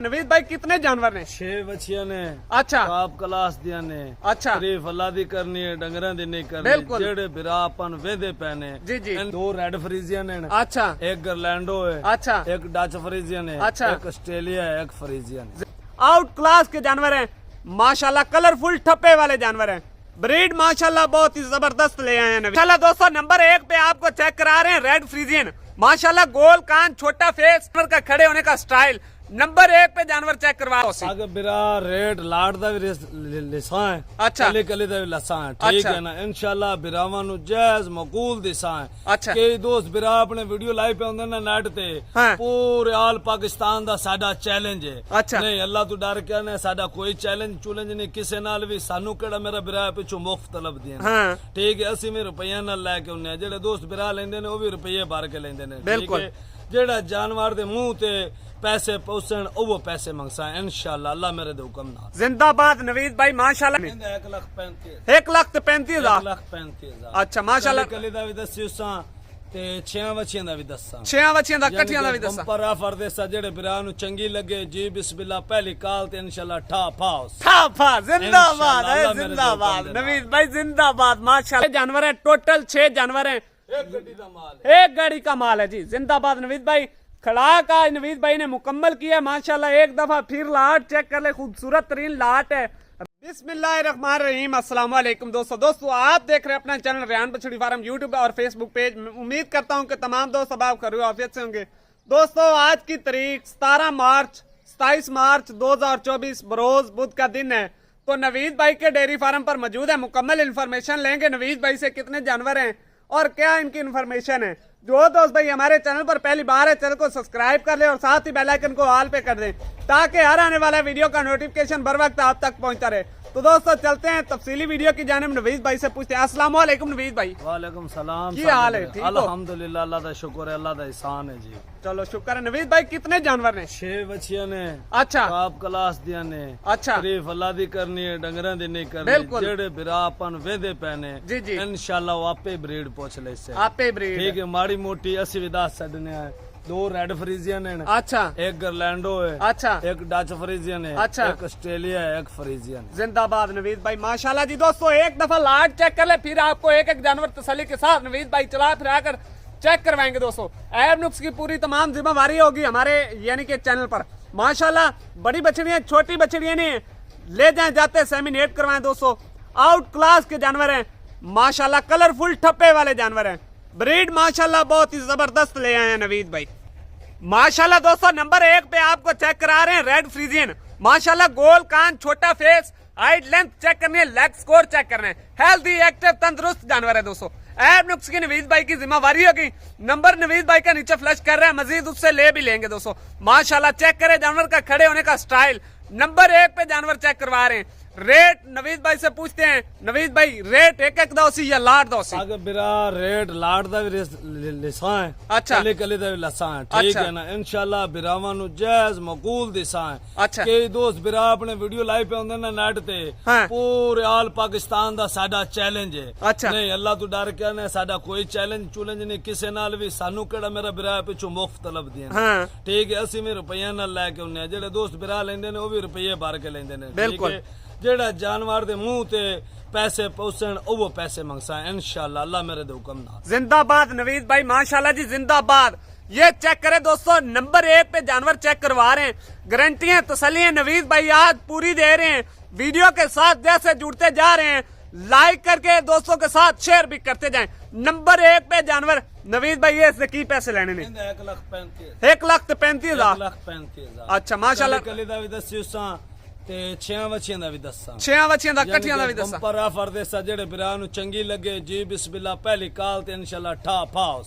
नवीद भाई कितने जानवर ने? 6 बच्चियां ने। अच्छा। टॉप क्लास दिया ने। अच्छा। तारीफ अल्लाह दी करनी है, डंगरां दी नहीं करनी। बिल्कुल। जेड़े बिरापन वेदे पैने। जी जी। 2 रेड फ्रीजियन है। अच्छा। एक गर्लैंडो है। अच्छा। एक डच फ्रीजियन है। अच्छा। एक ऑस्ट्रेलिया है, एक फ्रीजियन। आउट क्लास के जानवर हैं माशाल्लाह, कलरफुल ठप्पे वाले जानवर हैं। ब्रीड माशाल्लाह बहुत ही जबरदस्त ले आए हैं। माशाल्लाह दोस्तों नंबर 1 पे आपको चेक करा रहे हैं रेड फ्रीजियन। माशाल्लाह गोल कान, छोटा फेस का खड़े होने का स्टाइल। नंबर 1 पे जानवर चेक करवाओ। अगर बिरा रेट लाड़ दा भी लिसा है। अच्छा। कली कली दा भी लसा है। ठीक अच्छा। है ना। इंशाल्लाह बिरावां नु जायज मकूल दिसा है। अच्छा। कई दोस्त बिरा अपने वीडियो लाइव पे आंदे ना नेट ते। हाँ। पूरे आल पाकिस्तान दा साडा चैलेंज है। अच्छा। नहीं अल्लाह तू डर के ना, साडा कोई चैलेंज नहीं किसे नाल भी। सानू केड़ा मेरा बिरा पिछू मुफ्त तलब दिए। हाँ। ठीक है। असि भी रुपया नाल लेके आउने। जेड़े दोस्त बिरा लेंदे ने वो भी रुपये भर के लेंदे ने। बिल्कुल। जेड़ा जानवर दे मुंह ते पैसे पहुंचन वो पैसे मंगसा है इंशाल्लाह अल्लाह मेरे दे हुक्म नाल। जिंदाबाद नवीद भाई माशाल्लाह। 1,35,000 1,35,000। 1,35,000। अच्छा माशाल्लाह। कली दा भी दस्सी उसा ते 6 बच्चियां दा भी दस्सा। 6 बच्चियां दा कट्ठियां दा भी दसा। पर ऑफर देसा जेड़े बिरा नु चंगी लगे जी बिस्मिल्लाह पहली कॉल ते इंशाल्लाह ठा फाउस। था जिंदाबाद है, इंशाल्लाह जिंदाबाद मेरे नवीद भाई जिंदाबाद माशाल्लाह। जानवर है टोटल 6 जानवर हैं। एक गड्डी दा माल है। एक गाड़ी का माल है जी। जिंदाबाद नवीद भाई। खड़ा का नवीद भाई ने मुकम्मल किया माशाल्लाह। एक दफा फिर लाट चेक कर ले, खूबसूरत तरीन लाट है। बिस्मिल्लाहिर्रहमानिर्रहीम। अस्सलाम वालेकुम दोस्तों आप देख रहे हैं अपना चैनल रेहान बछड़ी फार्म यूट्यूब और फेसबुक पेज। उम्मीद करता हूं कि तमाम दोस्त अब आप खैर आफियत से होंगे। दोस्तों आज की तारीख 27 मार्च 2024 बरोज बुध का दिन है। तो नवीद भाई के डेयरी फार्म पर मौजूद है। मुकम्मल इन्फॉर्मेशन लेंगे नवीद भाई से, कितने जानवर हैं और क्या इनकी इन्फॉर्मेशन है। जो दोस्त भाई हमारे चैनल पर पहली बार है चैनल को सब्सक्राइब कर ले और साथ ही बेल आइकन को ऑल पे कर दें ताकि हर आने वाला वीडियो का नोटिफिकेशन बर वक्त आप तक पहुंचता रहे। तो दोस्तों चलते हैं तफसीली वीडियो की जानिब। नवीद भाई से पूछते हैं। अस्सलाम वालेकुम नवीद भाई। वालेकुम सलाम। की हाल है? ठीक हो? अल्हम्दुलिल्लाह अल्लाह दा शुक्र है, अल्लाह दा एहसान है जी। चलो शुक्र है। नवीद भाई कितने जानवर ने? 6 बच्चियां ने। अच्छा। टॉप क्लास दिया ने। अच्छा। तारीफ अल्लाह दी करनी है, डंगरां दी नहीं करनी। बिल्कुल। जेड़े बिरापन वेदे पैने। जी जी। इंशाल्लाह वो आपे ब्रीड पोछ ले से। आपे ब्रीड। ठीक है। माड़ी मोटी असि विदा छडने है। 2 रेड फ्रीजियन है। अच्छा। एक गर्लैंडो है। अच्छा। एक डच फ्रीजियन है। अच्छा। एक ऑस्ट्रेलिया है, एक फ्रीजियन। जिंदाबाद नवीद भाई माशाल्लाह जी। दोस्तों एक दफा लाट चेक कर ले, फिर आपको एक एक जानवर तसल्ली के साथ नवीद भाई चला फिरा कर चेक करवाएंगे। दोस्तों ऐब नुक्स की पूरी तमाम जिम्मेवारी होगी हमारे यानी कि चैनल पर। माशाल्लाह बड़ी बछड़ियां छोटी बछड़ियां नहीं ले जाए जाते सेमिनेट करवाएं। दोस्तों आउट क्लास के जानवर हैं माशाल्लाह, कलरफुल ठप्पे वाले जानवर हैं। ब्रीड माशाल्लाह बहुत ही जबरदस्त ले आए हैं नवीद भाई माशाल्लाह। दोस्तों नंबर 1 पे आपको चेक करा रहे हैं रेड फ्रीजियन। माशाल्लाह गोल कान, छोटा फेस, हाइट लेंथ चेक करनी है, लेग स्कोर चेक करना है। हेल्थी एक्टिव तंदुरुस्त जानवर है दोस्तों। ऐब नुक्स की नवीद भाई की जिम्मेवारी होगी। नंबर नवीद भाई का नीचे फ्लैश कर रहे हैं, मजीद उससे ले भी लेंगे। दोस्तों माशाल्लाह चेक करें जानवर का खड़े होने का स्टाइल। नंबर 1 पे जानवर चेक करवा रहे हैं। रेट नवीद भाई से पूछते हैं। नवीद भाई रेट एक एक दोसी या लाट दोसी? अगर बिरा रेट लाड़ दा भी लिसा है। अच्छा। कली कली दा भी लसा है। ठीक अच्छा। है ना। इंशाल्लाह बिरावां नु जायज मकूल दिसा है। अच्छा। कई दोस्त बिरा अपने वीडियो लाइव पे आंदे ना नेट ते। हाँ। पूरे आल पाकिस्तान दा साडा चैलेंज है। अच्छा। नहीं अल्लाह तू डर के ना, साडा कोई चैलेंज नहीं किसे नाल भी। सानू केड़ा मेरा बिरा पिछू मुफ्त तलब दिए। हाँ। ठीक है। असि भी रुपया नाल लेके आउने। जेड़े दोस्त बिरा लेंदे ने वो भी रुपये भर के लेंदे ने। बिल्कुल। जेड़ा जानवर दे मुंह ते पैसे पहुंचन वो पैसे मंगसा है इंशाल्लाह अल्लाह मेरे दे हुक्म नाल। जिंदाबाद नवीद भाई माशाल्लाह जी जिंदाबाद। ये चेक करें दोस्तों नंबर 1 पे जानवर चेक करवा रहे हैं। गारंटियां तसल्लियां नवीद भाई आज पूरी दे रहे हैं। वीडियो के साथ जैसे जुड़ते जा रहे हैं लाइक करके दोस्तों के साथ शेयर भी करते जाएं। नंबर 1 पे जानवर नवीद भाई ये की पैसे लेने ने? 1,35,000। 1,35,000। अच्छा माशाल्लाह। कली दा भी दस्सी उसा ते 6 बच्चियां दा भी दस्सा। 6 बच्चियां दा कट्ठियां दा भी दसा। पर ऑफर देसा जेड़े बिरा नु चंगी लगे जी बिस्मिल्लाह पहली कॉल ते इंशाल्लाह ठा फाउस।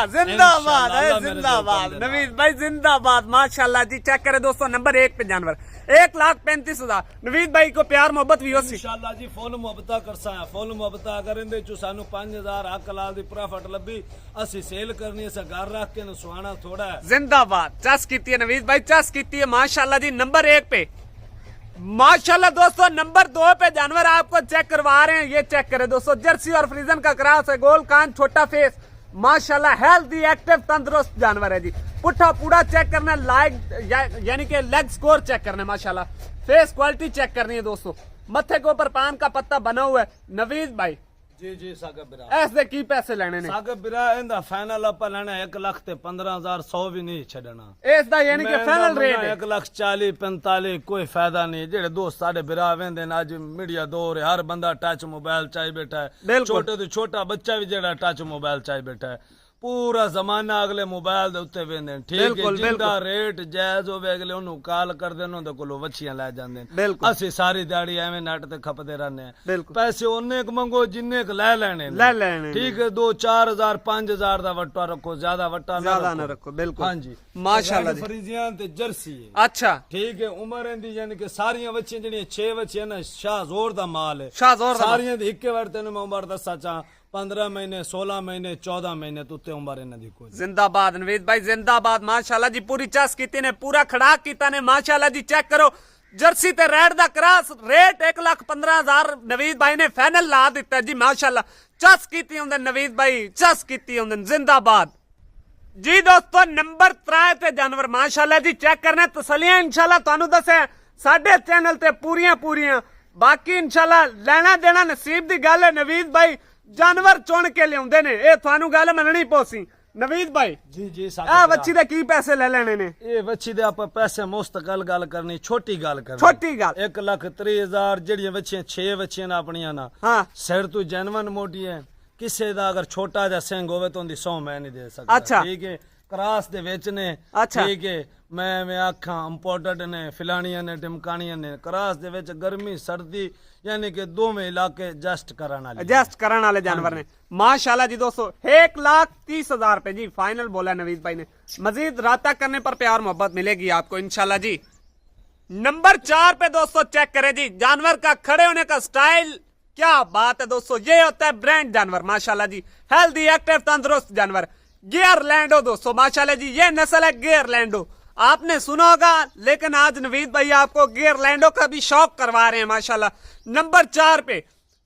जिंदाबाद है, जिंदाबाद नवीद भाई जिंदाबाद माशाल्लाह जी। चेक करें दोस्तों नंबर 1 पे जानवर 1,35,000। नवीद भाई को प्यार मोहब्बत भी हो इंशाल्लाह जी। फुल मोहब्बत करसा है। फुल मोहब्बत अगर इंदे चो सानू 5,000 हक लाल दी प्रॉफिट लब्बी असि सेल करनी है। घर रख के सुहाना थोड़ा है। जिंदाबाद चस कीती है नवीद भाई, चस कीती है माशाल्लाह जी। नंबर 1 पे माशाल्लाह दोस्तों नंबर 2 पे जानवर आपको चेक करवा रहे हैं। ये चेक करें दोस्तों जर्सी और फ्रीजन का क्रॉस है। गोल कान, छोटा फेस, माशाल्लाह हेल्दी एक्टिव तंदुरुस्त जानवर है जी। पुट्ठा पूरा चेक करना है, यानी कि लेग स्कोर चेक करना है माशाल्लाह, फेस क्वालिटी चेक करनी है दोस्तों। मत्थे के ऊपर पान का पत्ता बना हुआ है। नवीद भाई जी जी सागब बिरा ऐसे की पैसे लेने ने? सागब बिरा इंदा फाइनल आप लेना 1,15,100 भी नहीं छड़ना इसदा यानी कि फाइनल रेट है 1,40,45 कोई फायदा नहीं। जेड़े दोस्त साडे बिरा वेंदे ने, अज मीडिया दौर है, हर बंदा टच मोबाइल चाहे बैठा है, छोटे तो छोटा बच्चा भी जेड़ा टच मोबाइल चाहे बैठा है, पूरा जमाना अगले मोबाइल दे उत्ते वेंदे। ठीक है, जिंदा रेट जायज होवे अगले ओनू कॉल कर देन, ओदे कोलों वछियां ले जांदे। असि सारी दिहाड़ी एवें नेट ते खपदे रहने हैं, पैसे ओने क मंगो जिन्ने क ले लेने। ठीक है, 2-4 हजार 5 हजार दा वट्टा रखो, ज्यादा वट्टा ना रखो। बिल्कुल हां जी माशाल्लाह जी। फरीजियां ते जर्सी है। अच्छा ठीक है, उम्र इंदी यानी कि सारियां वछियां जड़ियां 6 वछियां ना शाहजोर दा माल है। शाहजोर सारियां दी इक्के बार तेन मैं उम्र दसा चा 15 महीने 16 महीने 14 महीने तो उत्ते उम्र इन्हां दी कोई। जिंदाबाद नवीद भाई जिंदाबाद माशाल्लाह जी। पूरी चस कीती ने, पूरा खड़ाक कीता ने माशाल्लाह जी। चेक करो जर्सी ते रेड दा क्रॉस रेट 1,15,000 नवीद भाई ने फाइनल ला दिता जी माशाल्लाह। चस कीती होंदे नवीद भाई, चस कीती होंदे, जिंदाबाद जी। दोस्तों नंबर 3 ते जानवर माशाल्लाह जी चेक करने तसलियां इंशाल्लाह तुहानू दसे साडे चैनल ते पूरियां बाकी इंशाल्लाह लेना देना नसीब दी गल है। नवीद भाई जानवर चुन के लियाउंदे ने, ए थानू गल मननी पोसी। नवीद भाई जी जी आ बच्ची दे की पैसे ले लेने ने? ए बच्ची दे आप पैसे मुस्तकल गल करनी, छोटी गल करनी, छोटी गल 1,30,000 जड़ियां बच्चियां 6 बच्चियां ना अपनियां ना। हाँ सिर तू जनवन मोटी है, किसे दा अगर छोटा जा सिंह होवे तो उनदी 100 मैं नहीं दे सकता। अच्छा ठीक है, क्रास दे विच ने। अच्छा ठीक है, मैं आखा इंपोर्टेड ने, फिलानियां ने, टिमकानियां ने। क्रास दे विच गर्मी सर्दी यानी कि दोवें इलाके एडजस्ट करने वाले जानवर ने माशाल्लाह जी। दोस्तों 1,30,000 रुपए जी फाइनल बोला नवीद भाई ने। मजीद राता करने पर प्यार मोहब्बत मिलेगी आपको इंशाल्लाह जी। नंबर 4 पे दोस्तों चेक करें जी जानवर का खड़े होने का स्टाइल, क्या बात है दोस्तों। ये होता है ब्रांड जानवर माशाल्लाह जी, हेल्दी एक्टिव तंदुरुस्त जानवर गियरलैंडो दोस्तों माशाल्लाह जी। ये नस्ल है गियरलैंडो, आपने सुना होगा, लेकिन आज नवीद भाई आपको गियरलैंडो का भी शौक करवा रहे हैं माशाल्लाह। नंबर 4 पे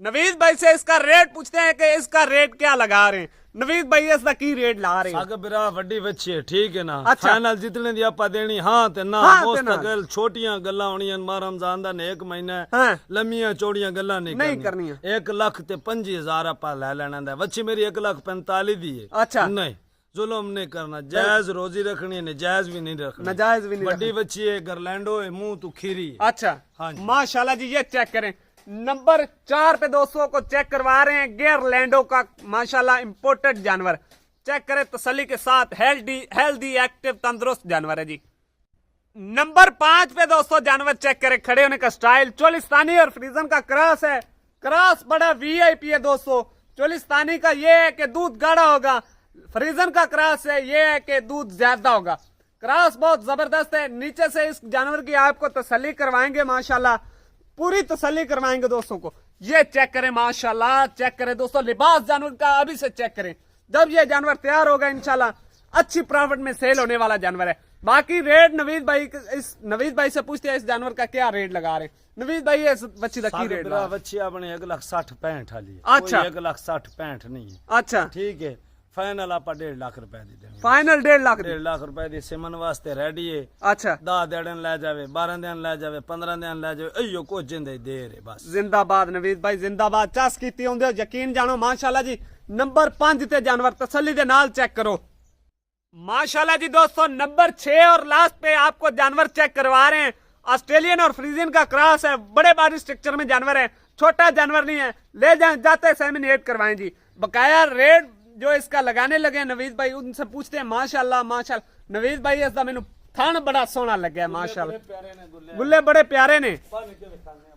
नवीद भाई से इसका रेट पूछते हैं कि इसका रेट क्या लगा रहे हैं। नवीद भाई इसका की रेट ला रहे हैं? साग बिरा वड्डी बच्ची है, ठीक है ना। अच्छा। फाइनल जितने दी आपा देनी हां ते ना, हाँ मुस्तकिल छोटियां गल्लां होणियां। मां रमजान दा ने 1 महीना हाँ। लम्मियां चौड़ियां गल्लां नहीं करनी। 1,25,000 आपा ले लेना दा। बच्ची मेरी 1,45,000 दी है। अच्छा नहीं जुल्म नहीं करना, जायज रोजी रखनी है, जायज भी नहीं रखनी, नाजायज भी नहीं। बड़ी बच्ची है, गरलैंडो है, मुंह तू खीरी। अच्छा हाँ जी माशाल्लाह जी। ये चेक करें नंबर 4 पे दोस्तों को चेक करवा रहे हैं गियरलैंडो का माशाल्लाह इंपोर्टेड जानवर। चेक करें तसल्ली के साथ, हेल्दी एक्टिव तंदुरुस्त जानवर है जी। नंबर 5 पे दोस्तों जानवर चेक करें खड़े होने का स्टाइल, चोलिस्तानी और फ्रीजन का क्रॉस है। क्रॉस बड़ा वीआईपी है दोस्तों। चोलिस्तानी का ये है कि दूध गाढ़ा होगा, फ्रीजन का क्रॉस है ये है कि दूध ज्यादा होगा। क्रॉस बहुत जबरदस्त है। नीचे से इस जानवर की आपको तसल्ली करवाएंगे माशाल्लाह, पूरी तसल्ली करवाएंगे दोस्तों को। ये चेक करें माशाल्लाह, चेक करें दोस्तों लिबास जानवर का अभी से चेक करें। जब ये जानवर तैयार होगा इंशाल्लाह अच्छी प्रॉफिट में सेल होने वाला जानवर है। बाकी रेट नवीद भाई से पूछते हैं इस जानवर का क्या रेट लगा रहे हैं। नवीद भाई इस बच्ची का की रेट लगा? बच्ची अपने 1,60,65 वाली। अच्छा 1,60,65 नहीं है। अच्छा ठीक है, फाइनल आप 1.5 लाख रुपए दी देंगे। फाइनल 1.5 लाख 1.5 लाख रुपए दी सिमन वास्ते रेडी है। अच्छा 10 दिन ले जावे, 12 दिन ले जावे, 15 दिन ले जावे, अयो को जिंदे देर है बस। जिंदाबाद नवीद भाई जिंदाबाद। चस कीती होंदे हो, यकीन जानो माशाल्लाह जी। नंबर 5 ते जानवर तसल्ली दे नाल चेक करो माशाल्लाह जी। दोस्तों नंबर 6 और लास्ट पे आपको जानवर चेक करवा रहे हैं। ऑस्ट्रेलियन और फ्रीजियन का क्रॉस है, बड़े बारी स्ट्रक्चर में जानवर है, छोटा जानवर नहीं है। ले जाते सेमिनेट करवाएं जी। बकाया रेट जो इसका लगाने लगे नवीद भाई उनसे पूछते हैं माशाल्लाह माशाल्लाह। नवीद भाई इसका मैनू थान बड़ा सोहना लगे माशाल्लाह, गुल्ले बड़े प्यारे ने।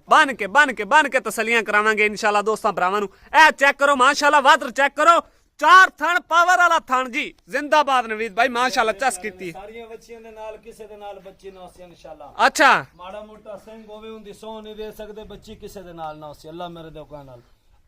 बन के तसलियां करावांगे इंशाल्लाह दोस्तां भरावां नू। ए चेक करो माशाल्लाह, वादर चेक करो, 4 थण पावर वाला थण जी। जिंदाबाद नवीद भाई माशाल्लाह चस कीती। सारियां बच्चियां दे नाल किसे दे नाल बच्ची ना होसी इंशाल्लाह। अच्छा माड़ा मोटा सिंह होवे उंदी सौ नहीं दे सकदे, बच्ची किसे दे नाल ना होसी अल्लाह मेरे दे हुक्म नाल।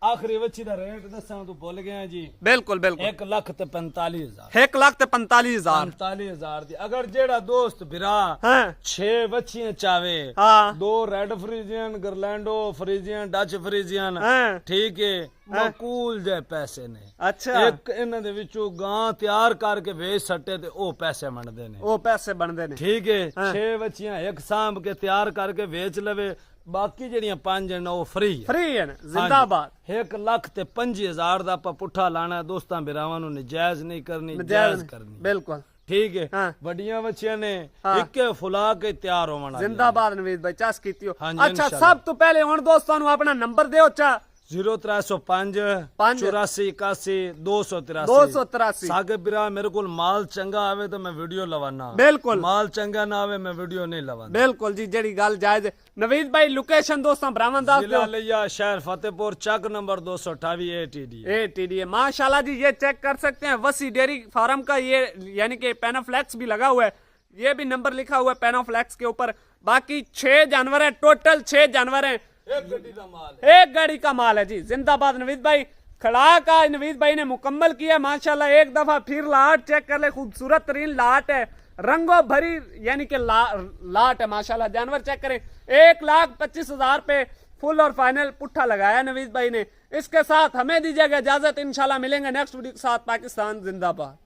आखिरी बच्ची का रेट दसा तू भूल गया जी। बिल्कुल बिल्कुल 1,45,000 1,45,000 45,000 दी। अगर जेड़ा दोस्त बिरा हाँ 6 बच्चियां चावे, हाँ 2 रेड फ्रीजियन, गरलैंडो फ्रीजियन, डच फ्रीजियन, हाँ ठीक है, मकूल जे पैसे ने। अच्छा एक इन्हां दे विचों गां तैयार करके भेज सटे ते ओ पैसे बनदे ने, वो पैसे बनते ने। ठीक है। 6 बच्चियां एक सांभ के तैयार करके बेच लवे, बाकी जड़ियां 5 हैं वो फ्री है। फ्री है ना, जिंदाबाद। 1,25,000 दा आपां पुट्ठा लाना है दोस्तां बिरावां नूं, निजायज नहीं करनी, जायज करनी। बिल्कुल ठीक है। हाँ। वड्डियां बच्चियां ने हाँ। इक्के फुला के तैयार होवण। जिंदाबाद नवीद भाई, चस कीती हो। हाँ जी, अच्छा इंशाल्लाह। सब तो पहले हुण दोस्तां नूं अपना नंबर दिओ। चा 0305 84 81 283 283। सागे बिरा मेरे को माल चंगा आवे तो मैं वीडियो लवाना, बिल्कुल। माल चंगा ना आवे मैं वीडियो नहीं लवाना। बिल्कुल जी, जेड़ी गल जायज है। नवीद भाई लोकेशन दोस्तां भरावां दस जिला दिओ। लिया शहर फतेहपुर, चक नंबर 228 ATD। ATD माशाल्लाह जी, ये चेक कर सकते हैं वसी डेयरी फार्म का, ये यानी कि पेनाफ्लेक्स भी लगा हुआ है, ये भी नंबर लिखा हुआ है पेनाफ्लेक्स के ऊपर। बाकी 6 जानवर है, टोटल 6 जानवर है, एक गड्डी का माल है। एक गाड़ी का माल है जी। जिंदाबाद नवीद भाई। खड़ा का नवीद भाई ने मुकम्मल किया माशाल्लाह। एक दफा फिर लाट चेक कर ले, खूबसूरत तरीन लाट है, रंगों भरी यानी कि लाट है माशाल्लाह। जानवर चेक करें, 1,25,000 पे फुल और फाइनल पुट्ठा लगाया नवीद भाई ने। इसके साथ हमें दीजिएगा इजाजत, इंशाल्लाह मिलेंगे नेक्स्ट वीडियो के साथ। पाकिस्तान जिंदाबाद।